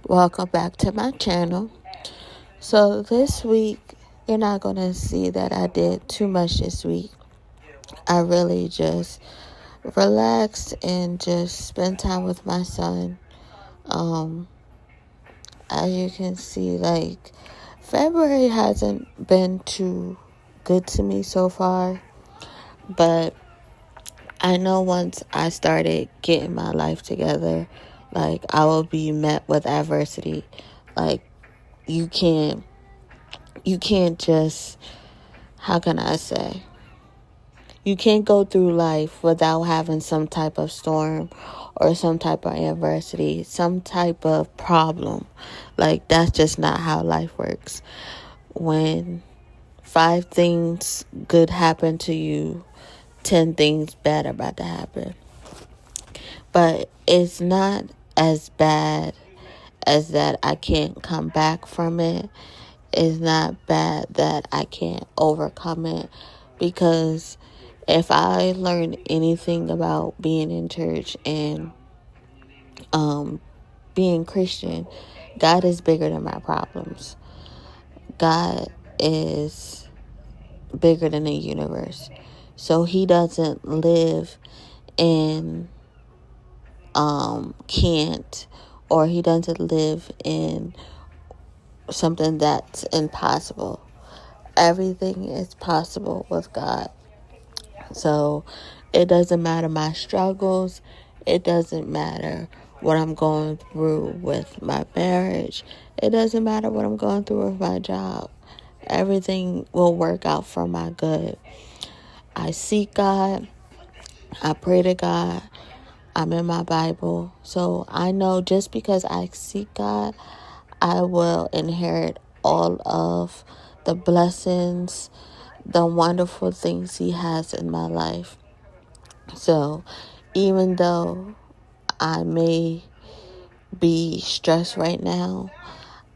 Welcome back to my channel. So this week, you're not going to see that I did too much this week. I really just relaxed and just spent time with my son. Um, as you can see, February hasn't been too good to me so far, but I know once I started getting my life together, I will be met with adversity. Like you can't just, how can I say? You can't go through life without having some type of storm or some type of adversity, some type of problem. That's just not how life works. When 5 things good happen to you, 10 things bad are about to happen. But it's not as bad as that I can't come back from it. It's not bad that I can't overcome it, because if I learned anything about being in church and being Christian, God is bigger than my problems. God is bigger than the universe. So he doesn't live in can't, or he doesn't live in something that's impossible. Everything is possible with God. So it doesn't matter my struggles. It doesn't matter what I'm going through with my marriage. It doesn't matter what I'm going through with my job. Everything will work out for my good. I seek God. I pray to God. I'm in my Bible. So I know just because I seek God, I will inherit all of the blessings, the wonderful things he has in my life. So even though I may be stressed right now,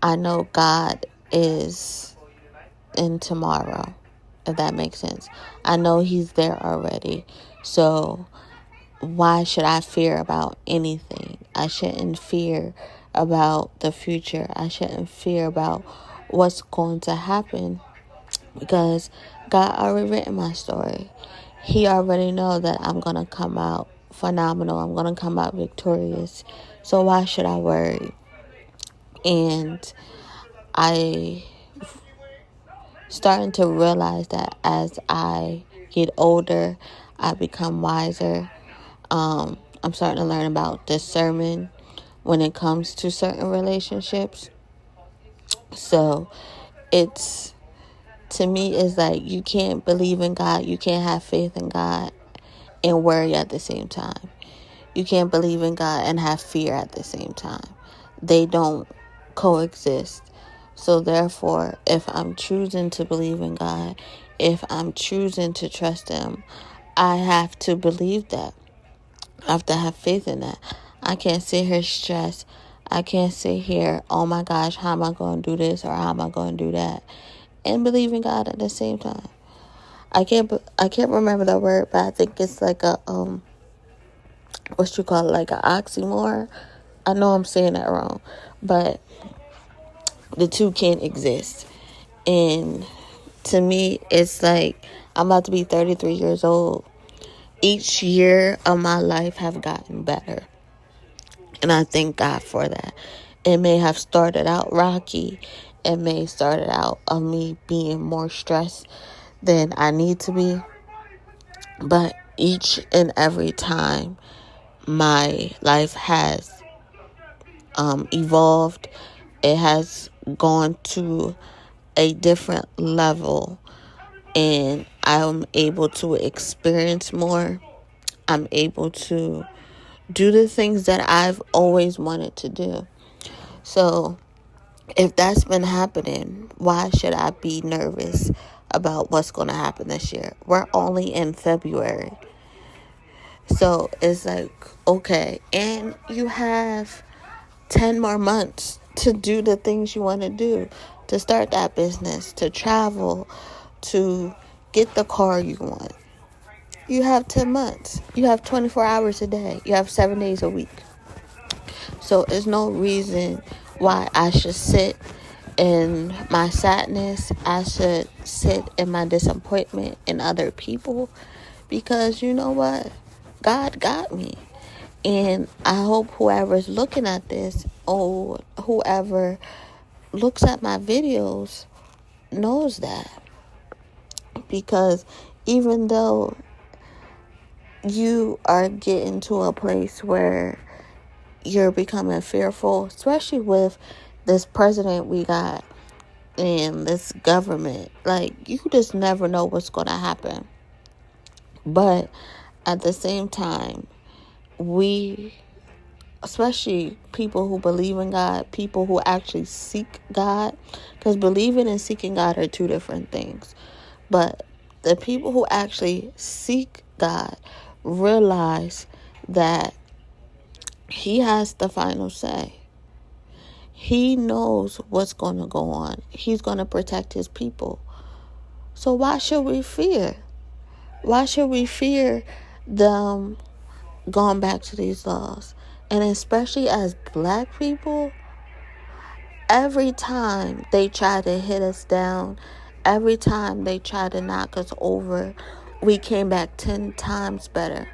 I know God is in tomorrow, if that makes sense. I know he's there already. So why should I fear about anything? I shouldn't fear about the future. I shouldn't fear about what's going to happen, because God already written my story. He already know that I'm going to come out phenomenal. I'm going to come out victorious. So why should I worry? And I starting to realize that as I get older, I become wiser. I'm starting to learn about discernment when it comes to certain relationships. So it's, to me, it's like you can't believe in God, you can't have faith in God and worry at the same time. You can't believe in God and have fear at the same time. They don't coexist. So therefore, if I'm choosing to believe in God, if I'm choosing to trust him, I have to believe that. I have to have faith in that. I can't sit here stressed. I can't sit here, oh my gosh, how am I going to do this or how am I going to do that, and believe in God at the same time. I can't remember the word, but I think it's like a what you call it, like an oxymoron. I know I'm saying that wrong, but the two can't exist. And to me, it's like I'm about to be 33 years old. Each year of my life have gotten better, and I thank God for that. It may have started out rocky. It may started out of me being more stressed than I need to be. But each and every time, my life has evolved. It has gone to a different level, and I'm able to experience more. I'm able to do the things that I've always wanted to do. So if that's been happening, why should I be nervous about what's going to happen this year? We're only in February. So it's like, okay, and you have 10 more months to do the things you want to do, to start that business, to travel, to get the car you want. You have 10 months. You have 24 hours a day. You have 7 days a week. So there's no reason why I should sit in my sadness. I should sit in my disappointment in other people, because you know what? God got me. And I hope whoever's looking at this, or whoever looks at my videos, knows that. Because even though you are getting to a place where you're becoming fearful, especially with this president we got and this government, like, you just never know what's going to happen. But at the same time, we, especially people who believe in God, people who actually seek God, because believing and seeking God are two different things. But the people who actually seek God realize that He has the final say. He knows what's going to go on. He's going to protect His people. So why should we fear? Why should we fear them going back to these laws? And especially as Black people, every time they try to hit us down, every time they try to knock us over, we came back 10 times better.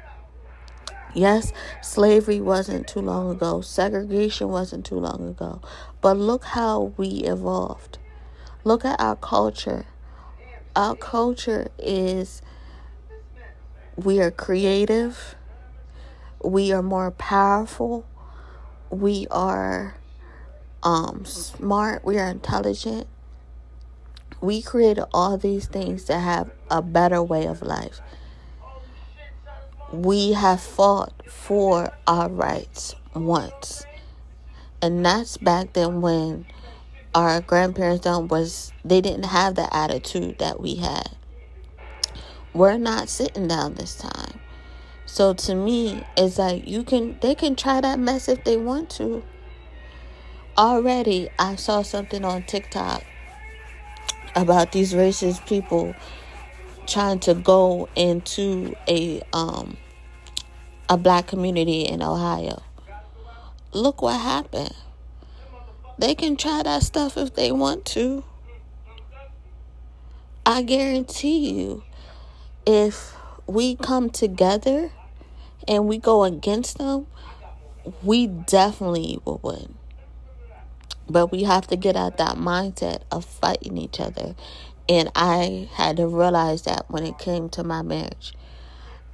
Yes, slavery wasn't too long ago. Segregation wasn't too long ago. But look how we evolved. Look at our culture. Our culture is, we are creative. We are more powerful. We are smart. We are intelligent. We created all these things to have a better way of life. We have fought for our rights once. And that's back then when our grandparents they didn't have the attitude that we had. We're not sitting down this time. So to me, it's like they can try that mess if they want to. Already, I saw something on TikTok about these racist people trying to go into a Black community in Ohio. Look what happened. They can try that stuff if they want to. I guarantee you, if we come together and we go against them, we definitely will win. But we have to get out that mindset of fighting each other. And I had to realize that when it came to my marriage.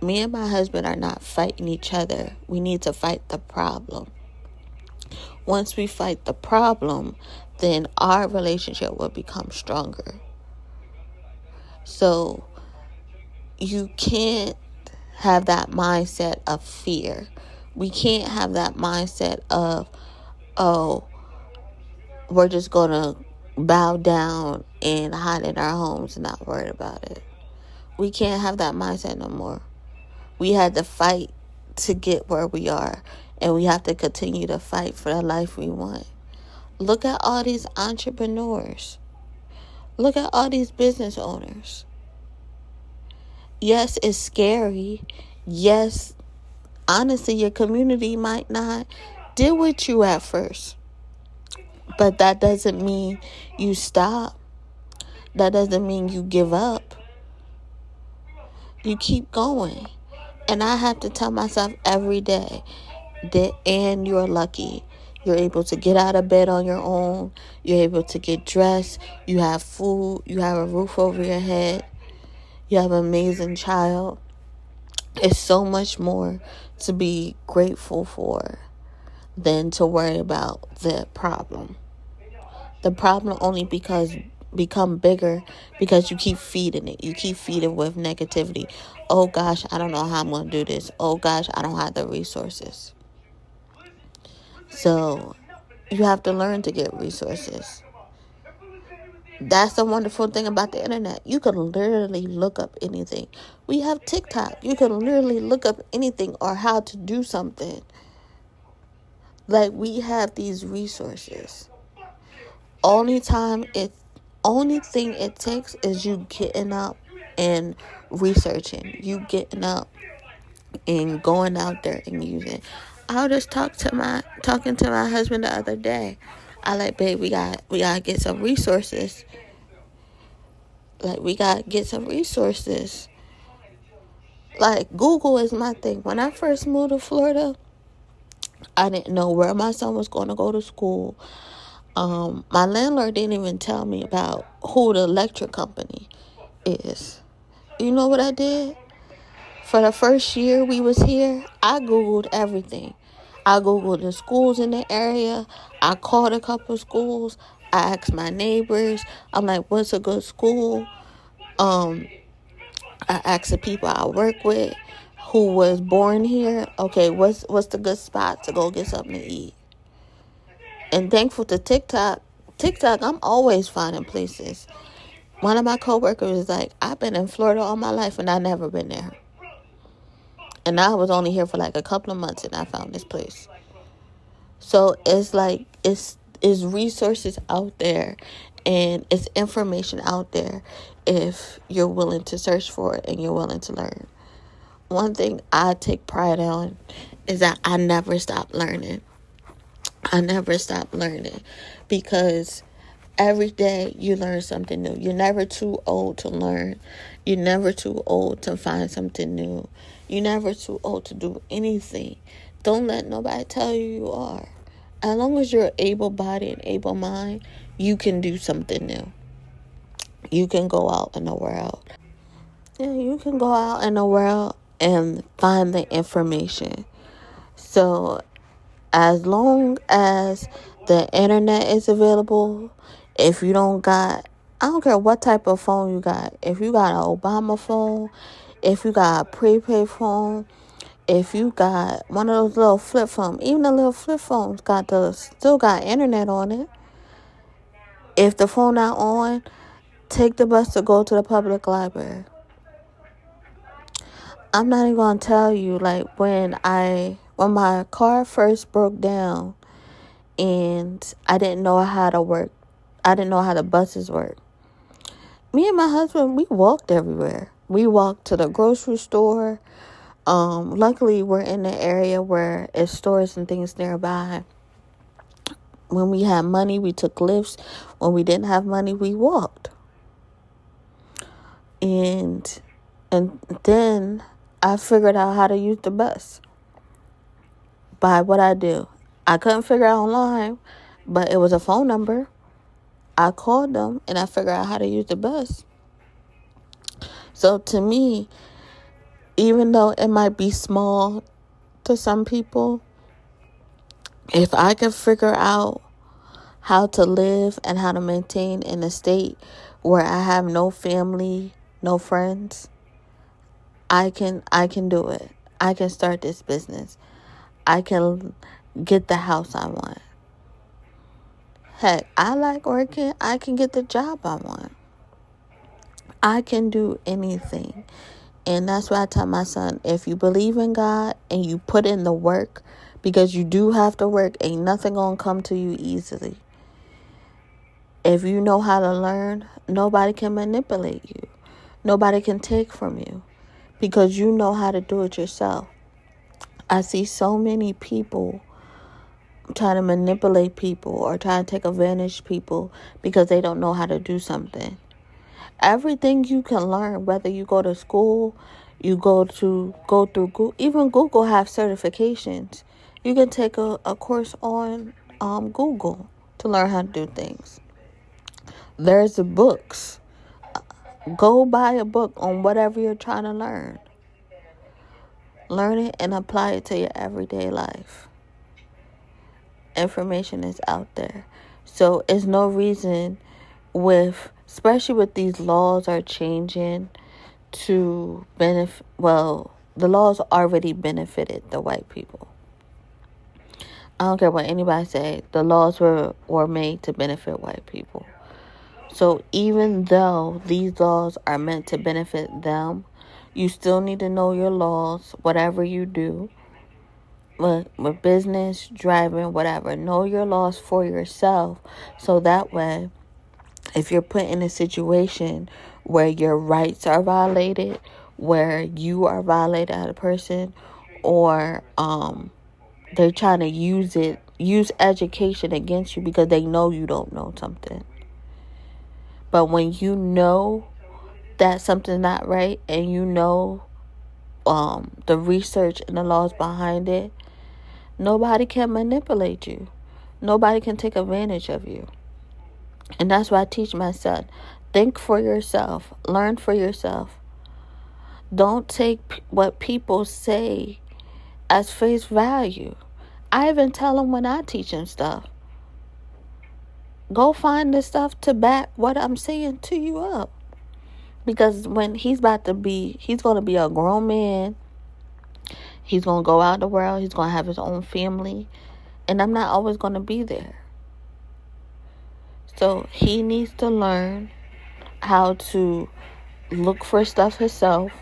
Me and my husband are not fighting each other. We need to fight the problem. Once we fight the problem, then our relationship will become stronger. So you can't have that mindset of fear. We can't have that mindset of, oh, we're just going to bow down and hide in our homes and not worry about it. We can't have that mindset no more. We had to fight to get where we are, and we have to continue to fight for the life we want. Look at all these entrepreneurs. Look at all these business owners. Yes, it's scary. Yes, honestly, your community might not deal with you at first. But that doesn't mean you stop. That doesn't mean you give up. You keep going. And I have to tell myself every day that, and you're lucky. You're able to get out of bed on your own. You're able to get dressed. You have food. You have a roof over your head. You have an amazing child. It's so much more to be grateful for than to worry about the problem. The problem only become bigger because you keep feeding it. You keep feeding with negativity. Oh gosh, I don't know how I'm going to do this. Oh gosh, I don't have the resources. So you have to learn to get resources. That's the wonderful thing about the internet. You can literally look up anything. We have TikTok. You can literally look up anything or how to do something. Like, we have these resources. Only thing it takes is you getting up and researching. You getting up and going out there and using. I was just talking to my husband the other day. I like, babe, we gotta get some resources. Like, we gotta get some resources. Like, Google is my thing. When I first moved to Florida, I didn't know where my son was going to go to school. My landlord didn't even tell me about who the electric company is. You know what I did? For the first year we was here, I Googled everything. I Googled the schools in the area. I called a couple of schools. I asked my neighbors. I'm like, what's a good school? I asked the people I work with who was born here. Okay, what's the good spot to go get something to eat? And thankful to TikTok, I'm always finding places. One of my coworkers was like, I've been in Florida all my life and I never been there. And I was only here for like a couple of months and I found this place. So it's like, it's resources out there and it's information out there if you're willing to search for it and you're willing to learn. One thing I take pride on is that I never stop learning. I never stop learning because every day you learn something new. You're never too old to learn. You're never too old to find something new. You're never too old to do anything. Don't let nobody tell you are. As long as you're able-bodied and able-minded, you can do something new. You can go out in the world. Yeah, you can go out in the world and find the information. So as long as the internet is available, if you don't got, I don't care what type of phone you got. If you got an Obama phone, if you got a prepaid phone, if you got one of those little flip phones, even the little flip phones still got internet on it. If the phone not on, take the bus to go to the public library. I'm not even gonna tell you, like, when my car first broke down and I didn't know how the buses work. Me and my husband, we walked everywhere. We walked to the grocery store. Luckily, we're in the area where it's stores and things nearby. When we had money, we took lifts. When we didn't have money, we walked. And then I figured out how to use the bus by what I do. I couldn't figure out online, but it was a phone number. I called them and I figured out how to use the bus. So to me, even though it might be small to some people, if I can figure out how to live and how to maintain in a state where I have no family, no friends, I can do it. I can start this business. I can get the house I want. Heck, I like working. I can get the job I want. I can do anything. And that's why I tell my son, if you believe in God and you put in the work, because you do have to work, ain't nothing gonna come to you easily. If you know how to learn, nobody can manipulate you. Nobody can take from you because you know how to do it yourself. I see so many people trying to manipulate people or trying to take advantage of people because they don't know how to do something. Everything you can learn, whether you go to school, you go through Google. Even Google have certifications. You can take a course on Google to learn how to do things. There's books. Go buy a book on whatever you're trying to learn. Learn it and apply it to your everyday life. Information is out there. So it's no reason especially with these laws are changing to benefit, the laws already benefited the white people. I don't care what anybody say, the laws were made to benefit white people. So even though these laws are meant to benefit them, you still need to know your laws, whatever you do. With business, driving, whatever. Know your laws for yourself. So that way, if you're put in a situation where your rights are violated, where you are violated as a person, or they're trying to use use education against you because they know you don't know something. But when you know that something's not right and you know the research and the laws behind it, nobody can manipulate you. Nobody can take advantage of you. And that's why I teach my son. Think for yourself. Learn for yourself. Don't take what people say as face value. I even tell him when I teach him stuff, go find the stuff to back what I'm saying to you up. Because when he's going to be a grown man. He's going to go out in the world. He's going to have his own family. And I'm not always going to be there. So he needs to learn how to look for stuff himself,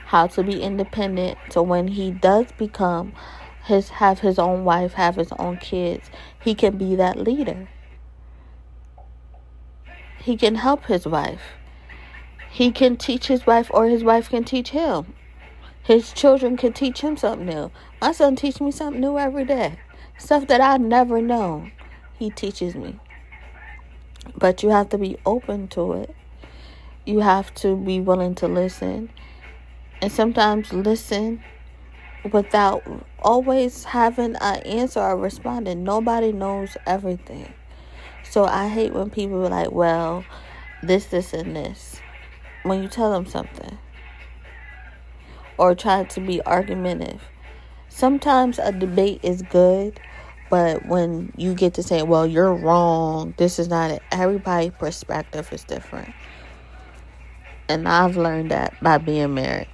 how to be independent. So when he does have his own wife, have his own kids, he can be that leader. He can help his wife. He can teach his wife, or his wife can teach him. His children can teach him something new. My son teaches me something new every day. Stuff that I never known, he teaches me. But you have to be open to it. You have to be willing to listen. And sometimes listen without always having an answer or responding. Nobody knows everything. So I hate when people are like, well, this, and this. When you tell them something. Or try to be argumentative. Sometimes a debate is good. But when you get to say, well, you're wrong. This is not it. Everybody's perspective is different. And I've learned that by being married.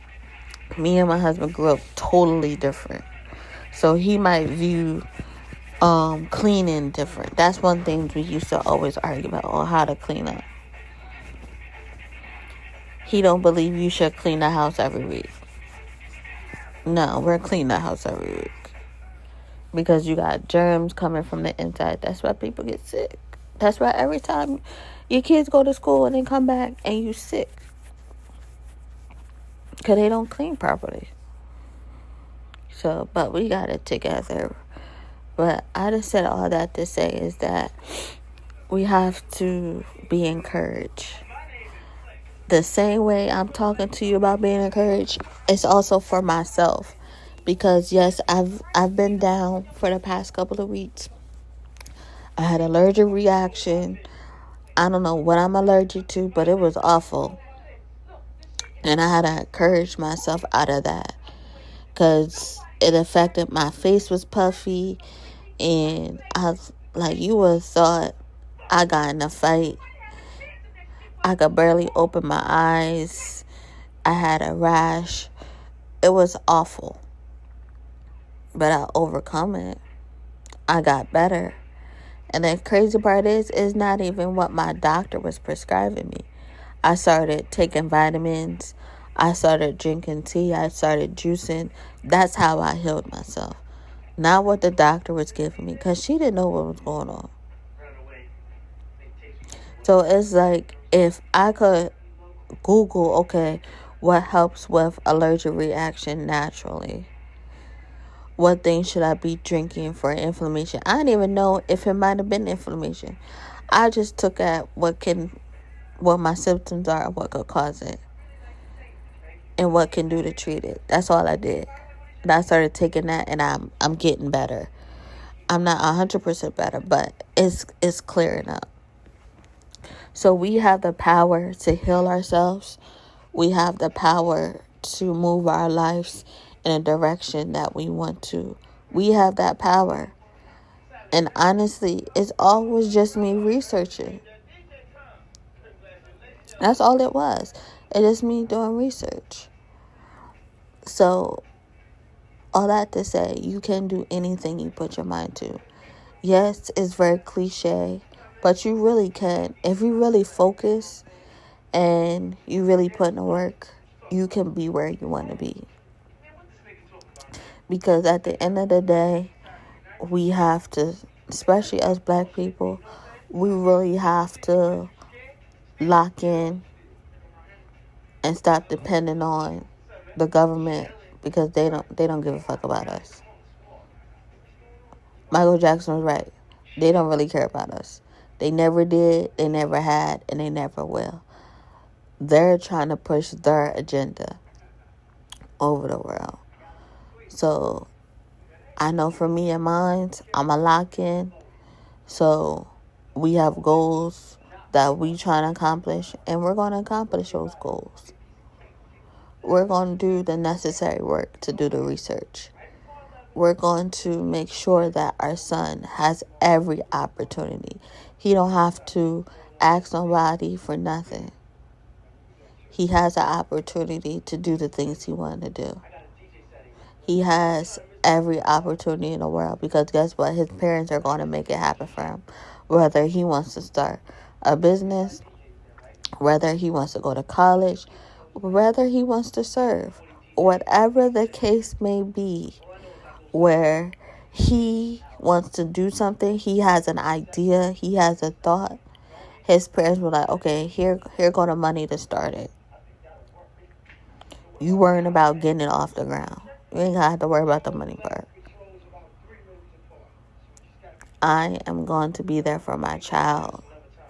Me and my husband grew up totally different. So he might view cleaning different. That's one thing we used to always argue about, on how to clean up. He don't believe you should clean the house every week. No, we're cleaning the house every week. Because you got germs coming from the inside. That's why people get sick. That's why every time your kids go to school and then come back and you sick. Because they don't clean properly. So, but we got it together. But I just said all that to say is that we have to be encouraged. The same way I'm talking to you about being encouraged, it's also for myself. Because yes, I've been down for the past couple of weeks. I had an allergic reaction. I don't know what I'm allergic to, but it was awful. And I had to encourage myself out of that. Because it affected my face was puffy. And I was like, you would have thought I got in a fight. I could barely open my eyes. I had a rash. It was awful. But I overcome it. I got better. And the crazy part is, it's not even what my doctor was prescribing me. I started taking vitamins. I started drinking tea. I started juicing. That's how I healed myself. Not what the doctor was giving me. Because she didn't know what was going on. So it's like, if I could Google, okay, what helps with allergic reaction naturally? What things should I be drinking for inflammation? I didn't even know if it might have been inflammation. I just took at what my symptoms are, what could cause it, and what can do to treat it. That's all I did. And I started taking that, and I'm getting better. I'm not 100% better, but it's clearing up. So we have the power to heal ourselves. We have the power to move our lives in a direction that we want to. We have that power. And honestly, it's always just me researching. That's all it was. It is me doing research. So, all that to say, you can do anything you put your mind to. Yes, it's very cliche, but you really can. If you really focus and you really put in the work, you can be where you want to be. Because at the end of the day, we have to, especially as black people, we really have to lock in and stop depending on the government, because they don't give a fuck about us. Michael Jackson was right. They don't really care about us. They never did, they never had, and they never will. They're trying to push their agenda over the world. So I know for me and mine, I'm a lock in. So we have goals that we trying to accomplish, and we're going to accomplish those goals. We're going to do the necessary work to do the research. We're going to make sure that our son has every opportunity. He don't have to ask nobody for nothing. He has an opportunity to do the things he wanted to do. He has every opportunity in the world, because guess what? His parents are going to make it happen for him. Whether he wants to start a business, whether he wants to go to college, whether he wants to serve, whatever the case may be, where he wants to do something, he has an idea, he has a thought, his parents were like, okay, here go the money to start it. You worrying about getting it off the ground. You ain't gonna have to worry about the money part. I am going to be there for my child,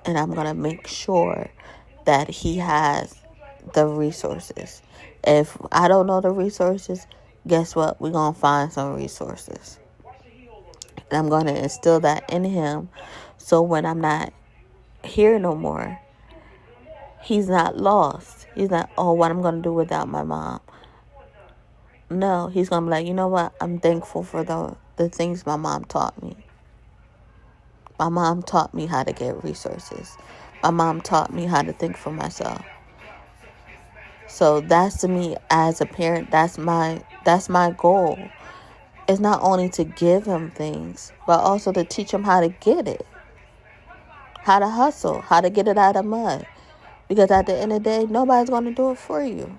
and I'm going to make sure that he has the resources. If I don't know the resources, guess what? We're going to find some resources. And I'm going to instill that in him, so when I'm not here no more, he's not lost. He's not, oh, what I'm going to do without my mom. No, he's going to be like, you know what? I'm thankful for the things my mom taught me. My mom taught me how to get resources. My mom taught me how to think for myself. So that's, to me, as a parent, that's my goal. It's not only to give him things, but also to teach him how to get it. How to hustle, how to get it out of the mud. Because at the end of the day, nobody's going to do it for you.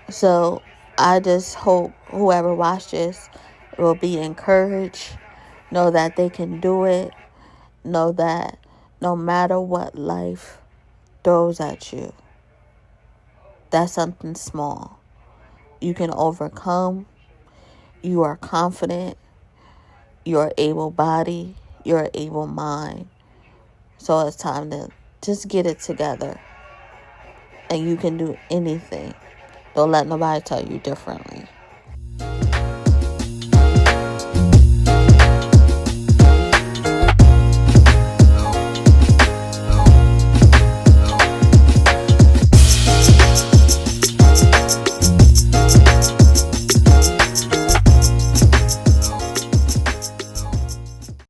So I just hope whoever watches will be encouraged. Know that they can do it. Know that no matter what life throws at you, that's something small. You can overcome. You are confident. You're able-bodied. You're able-mind. So it's time to just get it together. And you can do anything. Don't let nobody tell you differently.